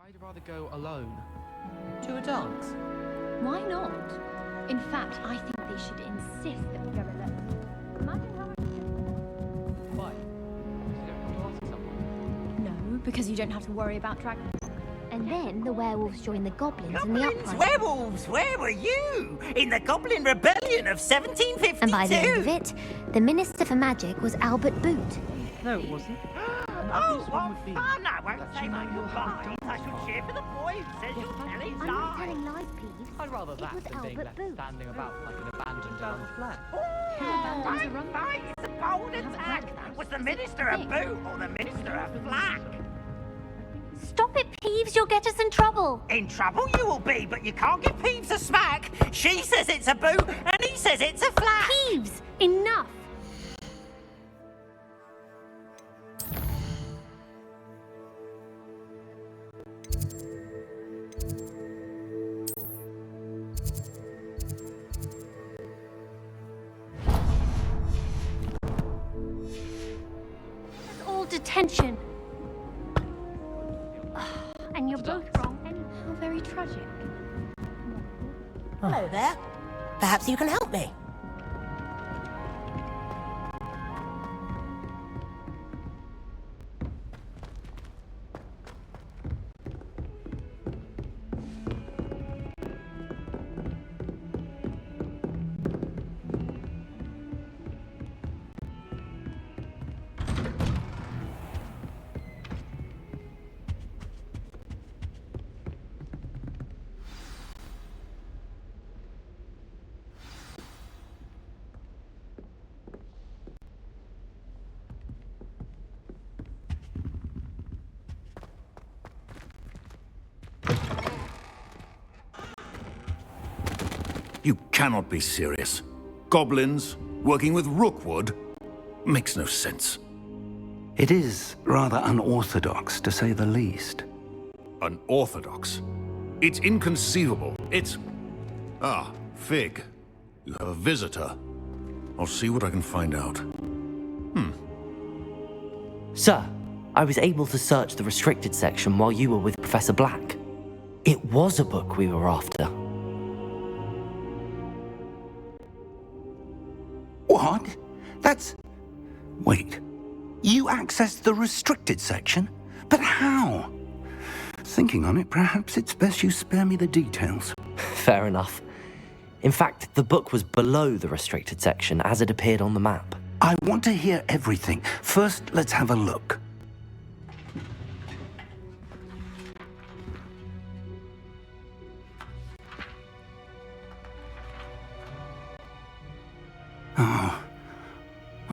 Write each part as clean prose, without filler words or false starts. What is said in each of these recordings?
I'd rather go alone. To a dance? Why not? In fact, I think they should insist that we go alone. Imagine how Why? You don't have to ask someone. No, because you don't have to worry about dragons. And then the werewolves join the goblins in the Goblins, uprising. werewolves, where were you? In the Goblin Rebellion of 1752? And by the end of it, the Minister for Magic was Albert Boot. No, it wasn't. Oh, This one what would be fun! I won't that say you my know you'll have a goodbyes. I dance shall party. cheer for the boy who says you'll tell his I'm not lies. telling lies, Peeves. I'd rather It that was than being Albert left Boot. standing about like an abandoned flat. Right, right, it's a bold attack. Was the Minister a boot or the Minister a flack? Stop it, Peeves, you'll get us in trouble. In trouble you will be, but you can't give Peeves a smack. She says it's a boot and he says it's a flack. Peeves, enough. It's all detention. And you're both wrong. How very tragic. Hello there. Perhaps you can help me. You cannot be serious. Goblins working with Rookwood makes no sense. It is rather unorthodox, to say the least. Unorthodox? It's inconceivable. It's... Ah, Fig. You have a visitor. I'll see what I can find out. Sir, I was able to search the restricted section while you were with Professor Black. It was a book we were after. What? That's... Wait. You accessed the restricted section? But how? Thinking on it, perhaps it's best you spare me the details. Fair enough. In fact, the book was below the restricted section as it appeared on the map. I want to hear everything. First, let's have a look.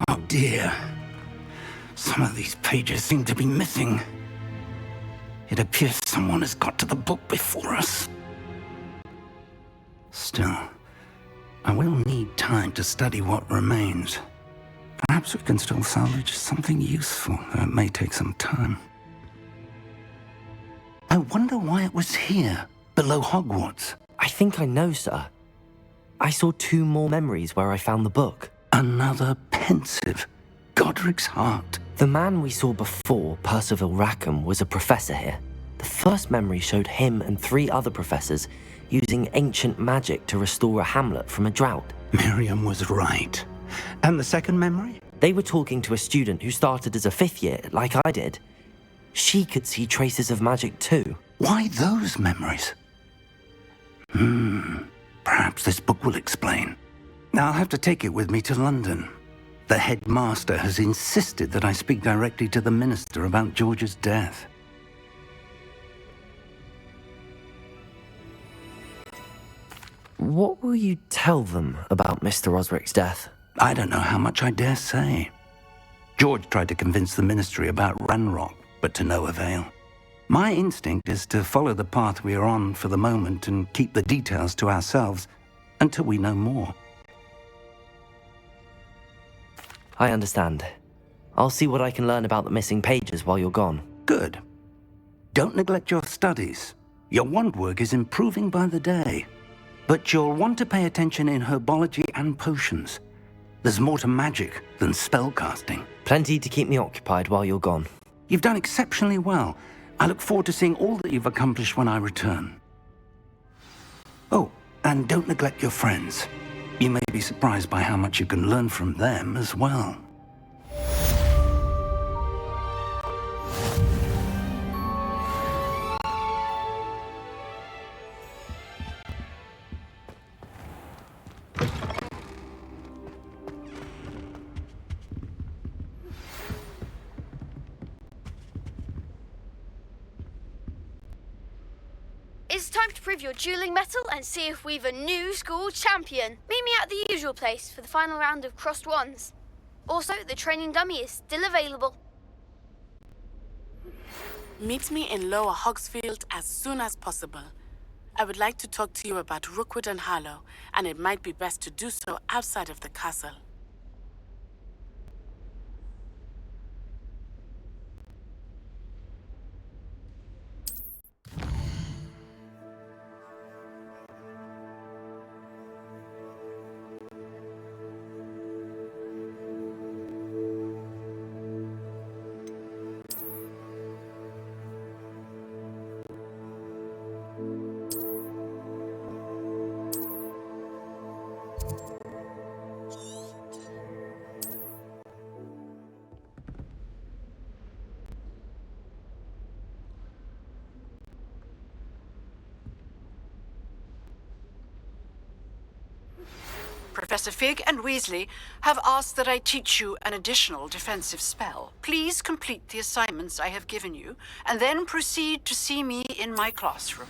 Oh dear. Some of these pages seem to be missing. It appears someone has got to the book before us. Still, I will need time to study what remains. Perhaps we can still salvage something useful, though it may take some time. I wonder why it was here, below Hogwarts. I think I know, sir. I saw 2 more memories where I found the book. Another pensive. Godric's heart. The man we saw before, Percival Rackham, was a professor here. The first memory showed him and 3 other professors using ancient magic to restore a hamlet from a drought. Miriam was right. And the second memory? They were talking to a student who started as a 5th year, like I did. She could see traces of magic too. Why those memories? Perhaps this book will explain. I'll have to take it with me to London. The headmaster has insisted that I speak directly to the minister about George's death. What will you tell them about Mr. Osric's death? I don't know how much I dare say. George tried to convince the ministry about Ranrock, but to no avail. My instinct is to follow the path we are on for the moment and keep the details to ourselves until we know more. I understand. I'll see what I can learn about the missing pages while you're gone. Good. Don't neglect your studies. Your wand work is improving by the day. But you'll want to pay attention in herbology and potions. There's more to magic than spellcasting. Plenty to keep me occupied while you're gone. You've done exceptionally well. I look forward to seeing all that you've accomplished when I return. Oh, and don't neglect your friends. You may be surprised by how much you can learn from them as well. It's time to prove your dueling mettle and see if we've a new school champion. Meet me at the usual place for the final round of crossed wands. Also, the training dummy is still available. Meet me in Lower Hogsfield as soon as possible. I would like to talk to you about Rookwood and Harlow, and it might be best to do so outside of the castle. Professor Fig and Weasley have asked that I teach you an additional defensive spell. Please complete the assignments I have given you, and then proceed to see me in my classroom.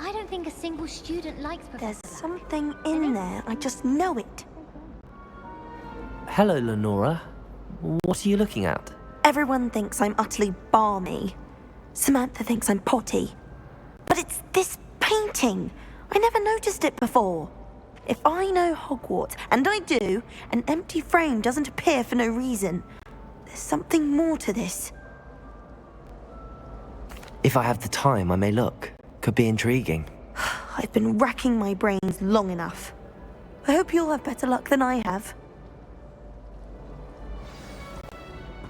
I don't think a single student likes Professor There's Black. something in there. I just know it. Hello, Lenora. What are you looking at? Everyone thinks I'm utterly balmy. Samantha thinks I'm potty. But it's this painting. I never noticed it before. If I know Hogwarts, and I do, an empty frame doesn't appear for no reason. There's something more to this. If I have the time, I may look. Could be intriguing. I've been racking my brains long enough. I hope you'll have better luck than I have.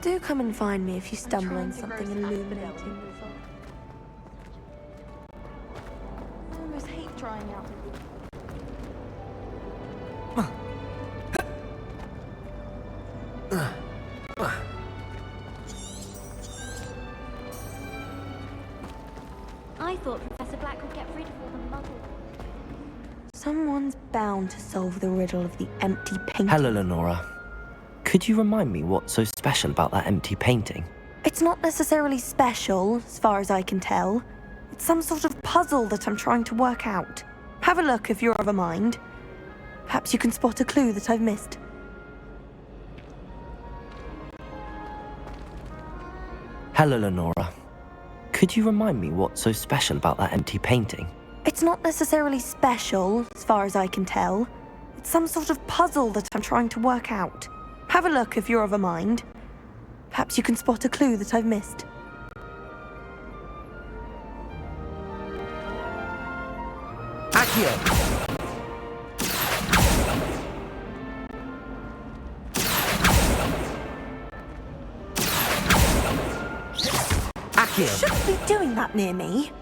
Do come and find me if you stumble on something illuminating. I almost hate trying out. I thought Professor Black would get rid of all the muggles. Someone's bound to solve the riddle of the empty painting. Hello, Lenora. Could you remind me what's so special about that empty painting? It's not necessarily special, as far as I can tell. It's some sort of puzzle that I'm trying to work out. Have a look if you're of a mind. Perhaps you can spot a clue that I've missed. Hello, Lenora. Could you remind me what's so special about that empty painting? It's not necessarily special, as far as I can tell. It's some sort of puzzle that I'm trying to work out. Have a look if you're of a mind. Perhaps you can spot a clue that I've missed. Accio! You shouldn't be doing that near me.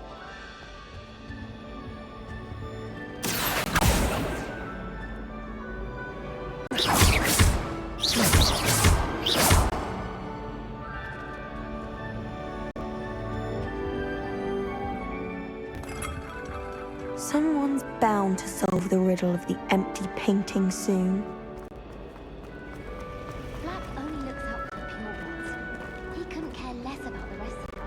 Someone's bound to solve the riddle of the empty painting soon. Black only looks out for the purebreds. He couldn't care less about the rest of us.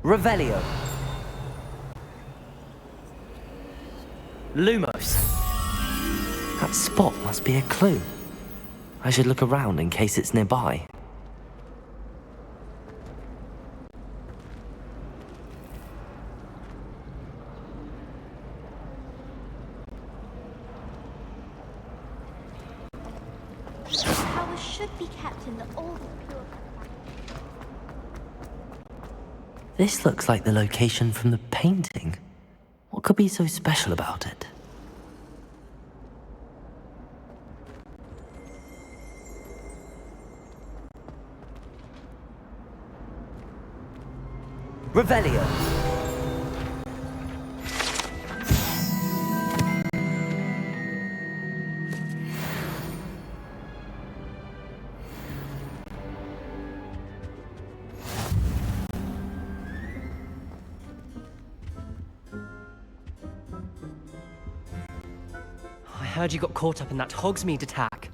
Revelio. Lumos. That spot must be a clue. I should look around in case it's nearby. Power should be kept in the oldest pure. This looks like the location from the painting. What could be so special about it? Revelio. I heard you got caught up in that Hogsmeade attack.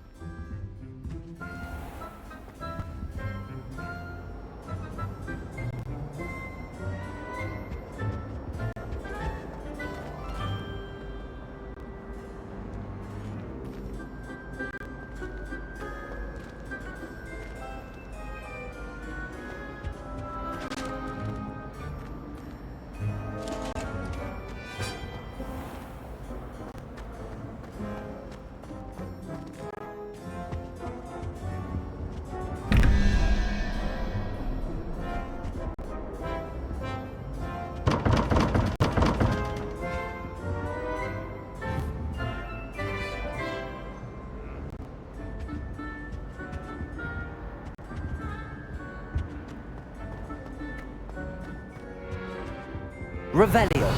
Revelio.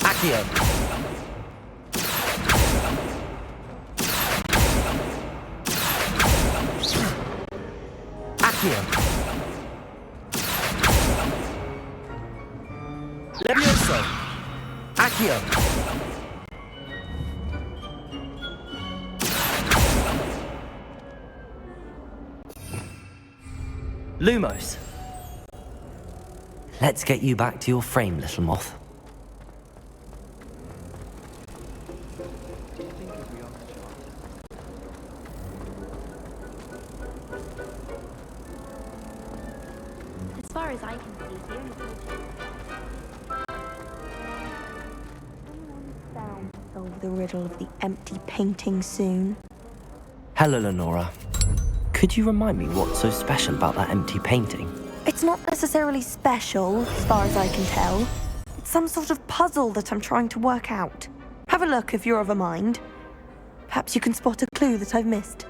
Accio. Accio. Levioso. Accio. Lumos. Let's get you back to your frame, little moth. Do you think if we ask the child? As far as I can see, the only Solve the riddle of the empty painting soon. Hello, Lenora. Could you remind me what's so special about that empty painting? It's not necessarily special, as far as I can tell. It's some sort of puzzle that I'm trying to work out. Have a look if you're of a mind. Perhaps you can spot a clue that I've missed.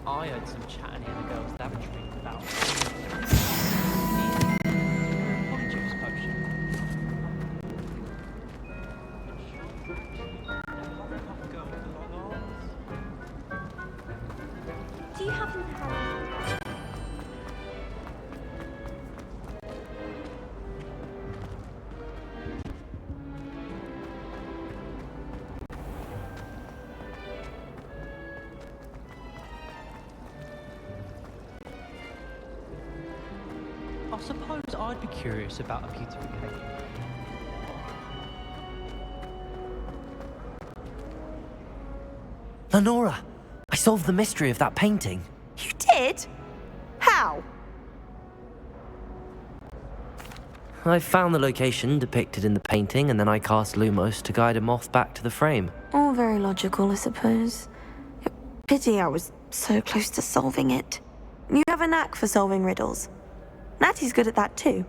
I heard some chatting in the girls' lavatory about the Herbology potion. Do you happen to have... I suppose I'd be curious about a beautification. Lenora, I solved the mystery of that painting. You did? How? I found the location depicted in the painting, and then I cast Lumos to guide a moth back to the frame. All very logical, I suppose. Pity I was so close to solving it. You have a knack for solving riddles. Natty's good at that too.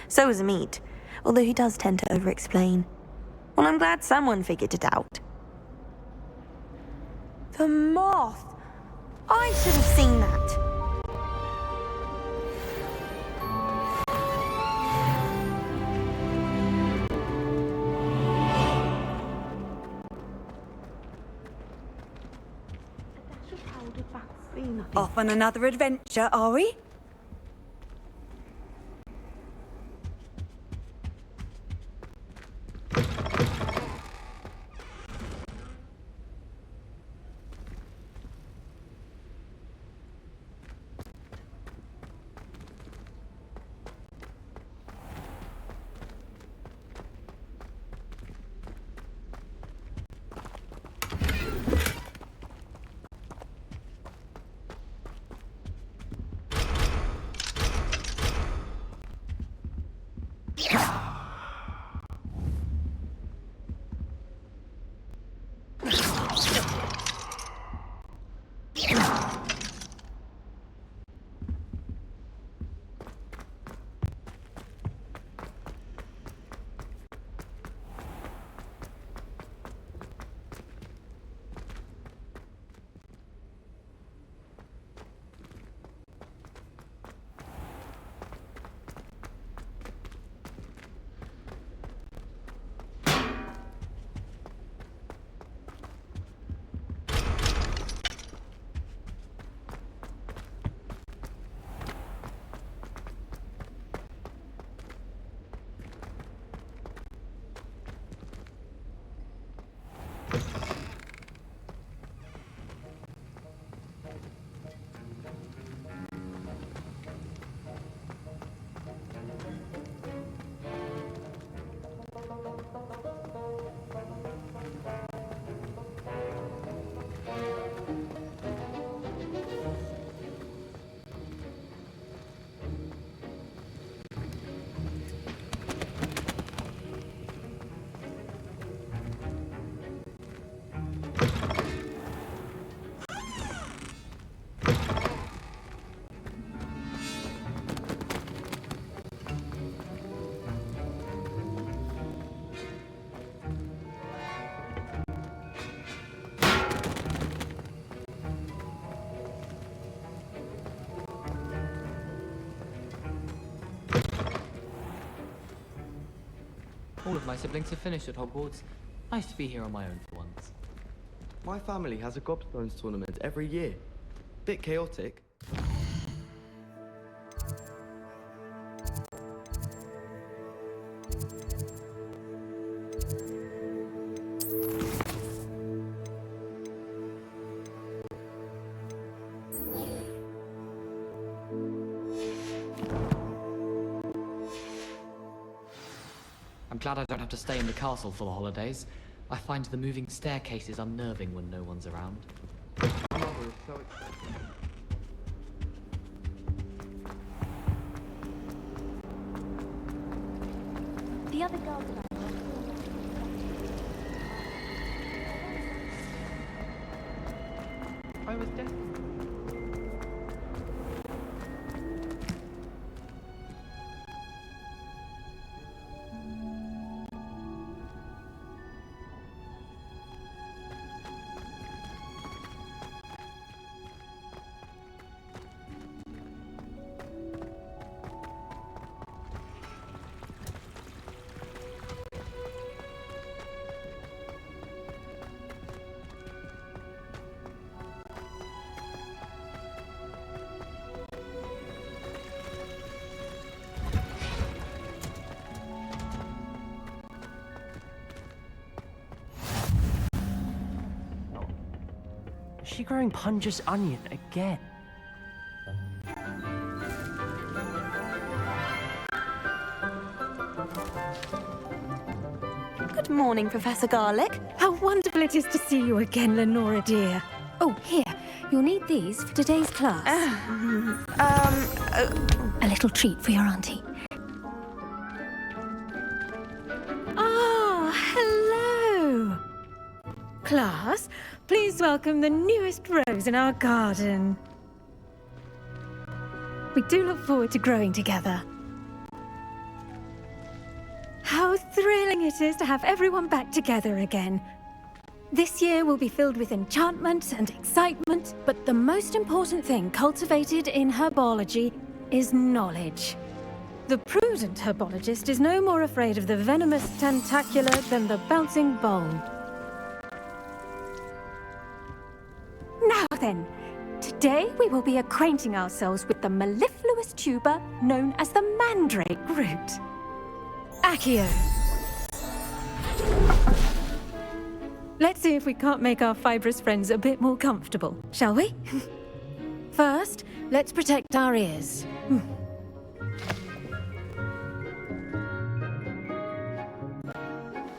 So is Amit, although he does tend to over-explain. Well, I'm glad someone figured it out. The moth! I should have seen that. Off on another adventure, are we? All of my siblings have finished at Hogwarts. Nice to be here on my own for once. My family has a Gobstones tournament every year. Bit chaotic. I'm glad I don't have to stay in the castle for the holidays. I find the moving staircases unnerving when no one's around. Mother is so excited. The other girls are I was deaf. Is she growing Punja's onion again? Good morning, Professor Garlick. How wonderful it is to see you again, Lenora dear. Oh, here. You'll need these for today's class. A little treat for your auntie. Ah, hello. Class, please welcome the newest rose in our garden. We do look forward to growing together. How thrilling it is to have everyone back together again. This year will be filled with enchantment and excitement, but the most important thing cultivated in herbology is knowledge. The prudent herbologist is no more afraid of the venomous tentacular than the bouncing bulb. Now then, today we will be acquainting ourselves with the mellifluous tuber known as the mandrake root. Accio. Let's see if we can't make our fibrous friends a bit more comfortable, shall we? First, let's protect our ears.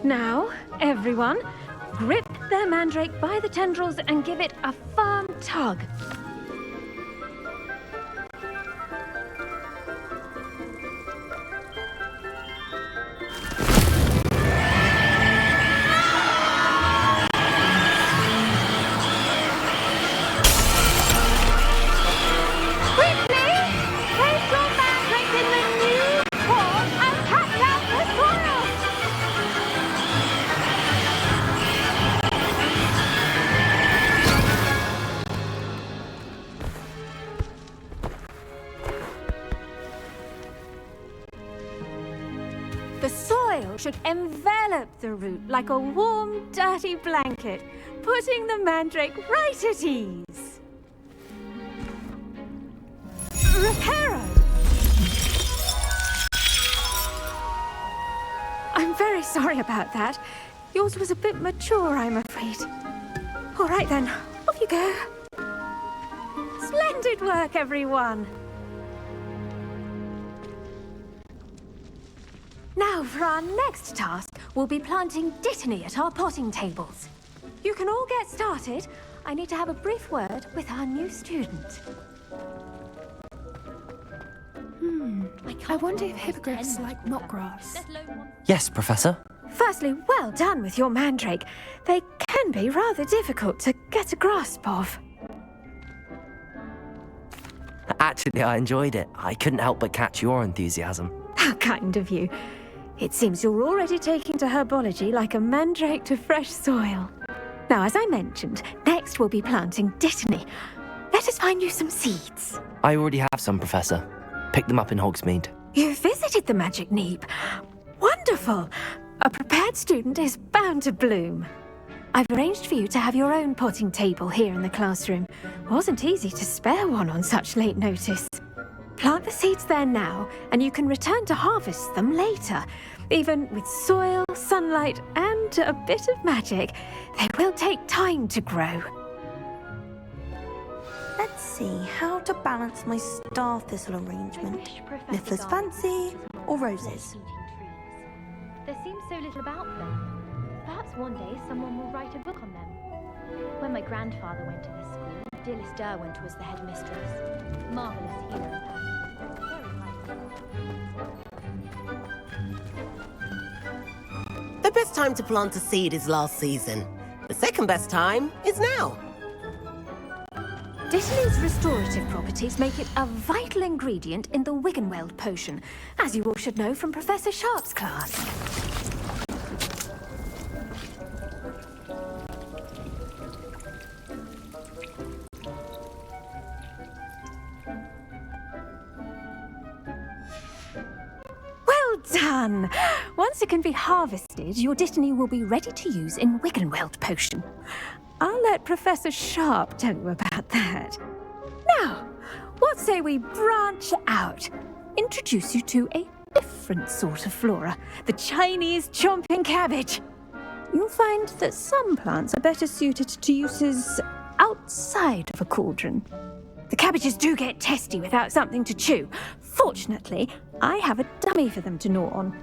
Now, everyone, grip their mandrake by the tendrils and give it a firm tug. The soil should envelop the root like a warm, dirty blanket, putting the mandrake right at ease. Reparo! I'm very sorry about that. Yours was a bit mature, I'm afraid. All right then, off you go. Splendid work, everyone. Now, for our next task, we'll be planting dittany at our potting tables. You can all get started. I need to have a brief word with our new student. I wonder if hippogriffs like knotgrass. Yes, Professor. Firstly, well done with your mandrake. They can be rather difficult to get a grasp of. Actually, I enjoyed it. I couldn't help but catch your enthusiasm. How kind of you. It seems you're already taking to herbology like a mandrake to fresh soil. Now, as I mentioned, next we'll be planting dittany. Let us find you some seeds. I already have some, Professor. Picked them up in Hogsmeade. You visited the Magic Neep. Wonderful. A prepared student is bound to bloom. I've arranged for you to have your own potting table here in the classroom. Wasn't easy to spare one on such late notice. Plant the seeds there now, and you can return to harvest them later. Even with soil, sunlight, and a bit of magic, they will take time to grow. Let's see how to balance my star thistle arrangement. Niffler's fancy or roses? There seems so little about them. Perhaps one day someone will write a book on them. When my grandfather went to this school, Dilys Derwent was the headmistress. Marvellous hero, that. The best time to plant a seed is last season. The second best time is now. Dittany's restorative properties make it a vital ingredient in the Wiggenweld potion, as you all should know from Professor Sharp's class. Well done! Once it can be harvested, your Dittany will be ready to use in Wiggenweld potion. I'll let Professor Sharp tell you about that. Now, what say we branch out? Introduce you to a different sort of flora, the Chinese chomping cabbage. You'll find that some plants are better suited to uses outside of a cauldron. The cabbages do get testy without something to chew. Fortunately, I have a dummy for them to gnaw on.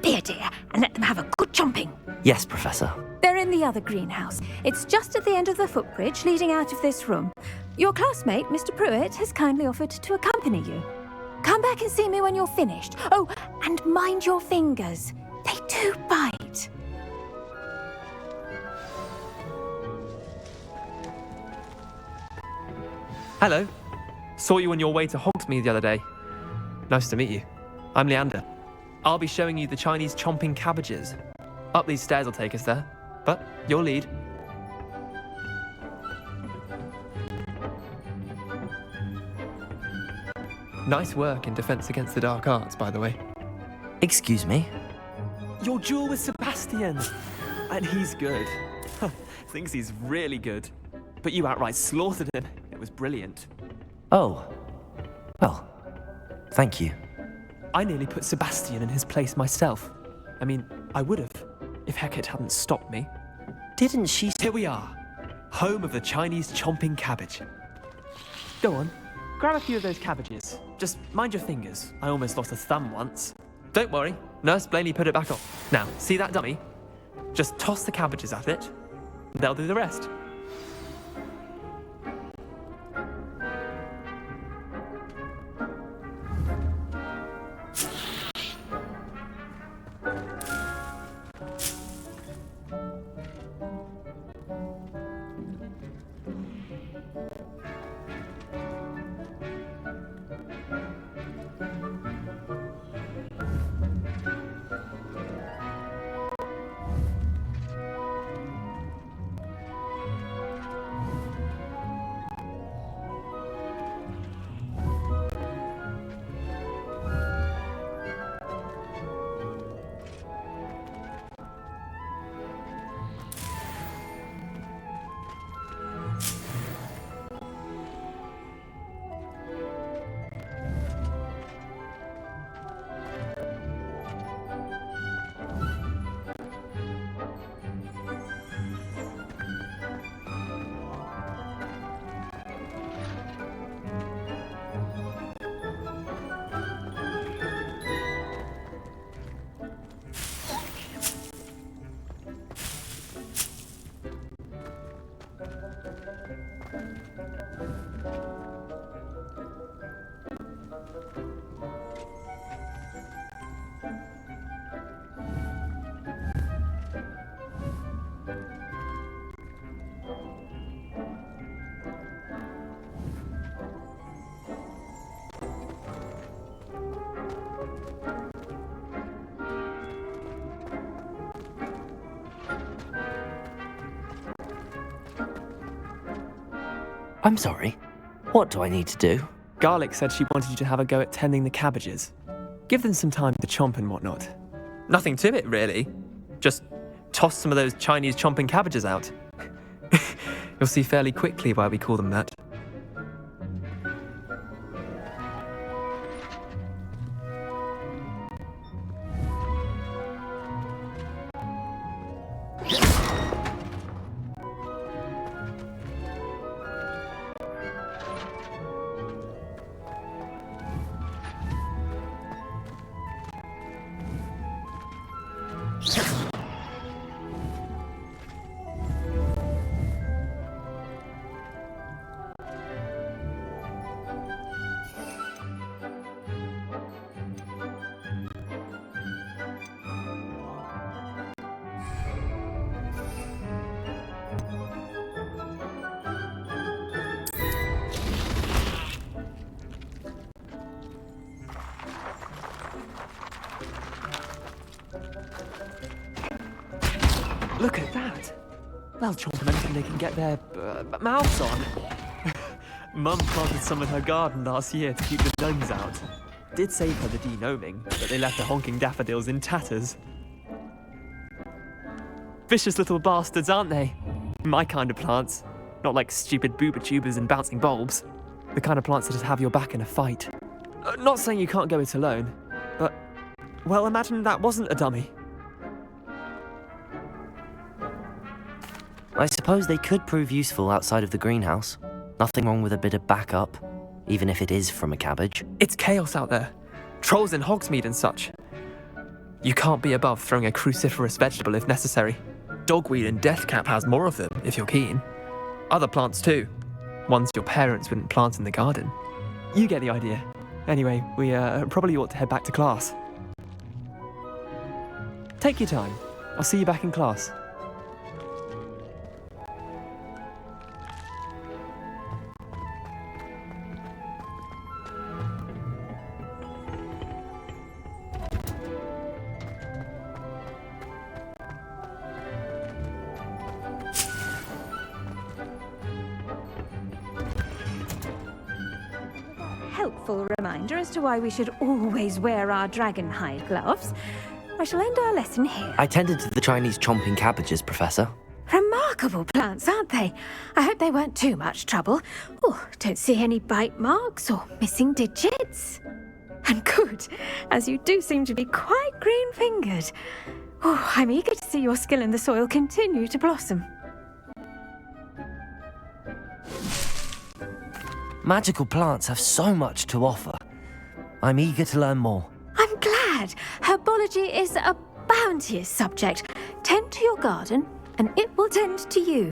Be a dear and let them have a good chomping. Yes, Professor. They're in the other greenhouse. It's just at the end of the footbridge leading out of this room. Your classmate, Mr. Pruitt, has kindly offered to accompany you. Come back and see me when you're finished. Oh, and mind your fingers. They do bite. Hello. Saw you on your way to Hogsmeade the other day. Nice to meet you. I'm Leander. I'll be showing you the Chinese chomping cabbages. Up these stairs will take us there, but your lead. Nice work in Defense Against the Dark Arts, by the way. Excuse me? Your duel with Sebastian! And he's good. Thinks he's really good. But you outright slaughtered him. It was brilliant. Oh. Well, thank you. I nearly put Sebastian in his place myself. I mean, I would have, if Hecate hadn't stopped me. Didn't she... Here we are. Home of the Chinese chomping cabbage. Go on. Grab a few of those cabbages. Just mind your fingers. I almost lost a thumb once. Don't worry. Nurse Blaney put it back on. Now, see that dummy? Just toss the cabbages at it. They'll do the rest. I'm sorry. What do I need to do? Garlic said she wanted you to have a go at tending the cabbages. Give them some time to chomp and whatnot. Nothing to it, really. Just toss some of those Chinese chomping cabbages out. You'll see fairly quickly why we call them that. Look at that! They'll chomp anything they can get their mouths on. Mum planted some in her garden last year to keep the gnomes out. Did save her the de-gnoming, but they left the honking daffodils in tatters. Vicious little bastards, aren't they? My kind of plants. Not like stupid booba tubers and bouncing bulbs. The kind of plants that just have your back in a fight. Not saying you can't go it alone, but... well, imagine that wasn't a dummy. I suppose they could prove useful outside of the greenhouse. Nothing wrong with a bit of backup, even if it is from a cabbage. It's chaos out there. Trolls in Hogsmeade and such. You can't be above throwing a cruciferous vegetable if necessary. Dogweed and deathcap has more of them, if you're keen. Other plants too. Ones your parents wouldn't plant in the garden. You get the idea. Anyway, we probably ought to head back to class. Take your time. I'll see you back in class. Helpful reminder as to why we should always wear our dragon hide gloves. I shall end our lesson here. I tended to the Chinese chomping cabbages, Professor. Remarkable plants, aren't they? I hope they weren't too much trouble. Oh, don't see any bite marks or missing digits. And good, as you do seem to be quite green-fingered. Oh, I'm eager to see your skill in the soil continue to blossom. Magical plants have so much to offer. I'm eager to learn more. I'm glad. Herbology is a bounteous subject. Tend to your garden, and it will tend to you.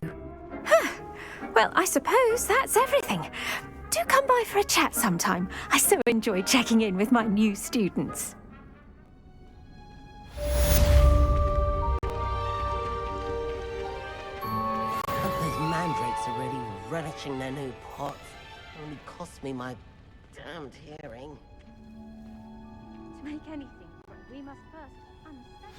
Well, I suppose that's everything. Do come by for a chat sometime. I so enjoy checking in with my new students. Those mandrakes are really relishing their new pots. Only cost me my damned hearing. To make anything, we must first understand.